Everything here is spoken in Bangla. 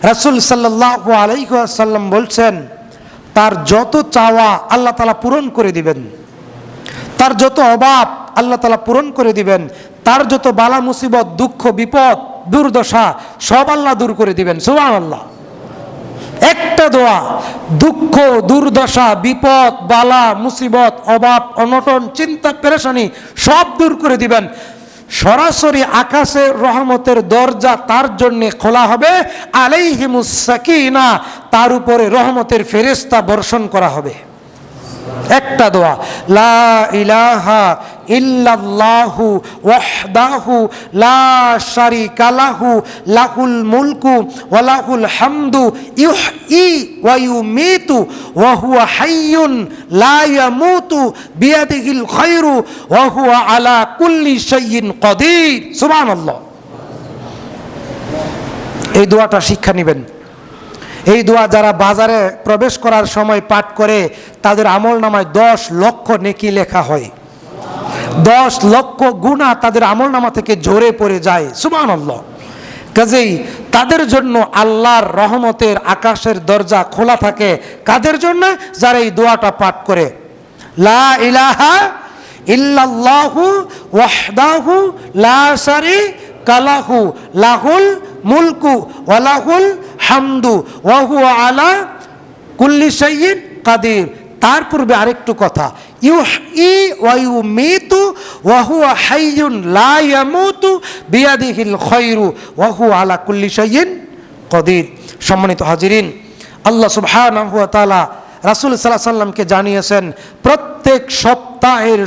রাসূল সাল্লাল্লাহু আলাইহি ওয়াসাল্লাম বলছেন, তার যত চাওয়া আল্লাহ তাআলা পূরণ করে দিবেন, তার যত অভাব আল্লাহ তাআলা পূরণ করে দিবেন, তার যত বালা মুসিবত, দুঃখ, বিপদ, দুর্দশা সব আল্লাহ দূর করে দিবেন। সুবহানাল্লাহ। একটা দোয়া, দুঃখ, দুর্দশা, বিপদ, বালা মুসিবত, অভাব, অনটন, চিন্তা, পেরেশানি সব দূর করে দিবেন। সরাসরি আকাশের রহমতের দরজা তার জন্য খোলা হবে, আলাইহিমুস সাকিনা, তার উপরে রহমতের ফেরেশতা বর্ষণ করা হবে। একটা দোয়া, লা ইলাহা ইল্লাল্লাহু ওয়াহদাহু লা শারীকা লাহু লাহুল মুলকু ওয়া লাহুল হামদু ইউহয়ি ওয়া ইউমীতু ওয়া হুয়া হাইয়ুন লা ইয়ামুতু বিয়াদিহিল খায়রু ওয়া হুয়া আলা কুল্লি শাইইন কাদির। সুবহানাল্লাহ। এই দোয়াটা শিক্ষা নেবেন। এই দোয়া যারা বাজারে প্রবেশ করার সময় পাঠ করে তাদের আমলনামায় 10 লক্ষ নেকি লেখা হয়, 10 লক্ষ গুনাহ তাদের আমলনামা থেকে ঝরে পড়ে যায়। সুবহানাল্লাহ। কাজেই তাদের জন্য আল্লাহর রহমতের আকাশের দরজা খোলা থাকে। কাদের জন্য? যারা এই দোয়াটা পাঠ করে, লা ইলাহা ইল্লাল্লাহু ওয়াহদাহু লা শারীকা লাহু লাহুল মুলকু ওয়া লাহুল হামদু ওয়া হুয়া আলা কুল্লি শাইইন কাদির। তার পূর্বে আরেকটু কথা, ইউহয়ি ওয়া ইউমীতু ওয়া হুয়া হাইয়ুন লা ইয়ামুতু বিয়াদিহিল খায়রু ওয়া হুয়া আলা কুল্লি শাইইন কাদির। সম্মানিত হাজিরিন, আল্লাহ সুবহানাহু ওয়া তাআলা রাসূল সাল্লাল্লাহু আলাইহি ওয়াসাল্লামকে জানিয়েছেন প্রত্যেক সপ্তাহের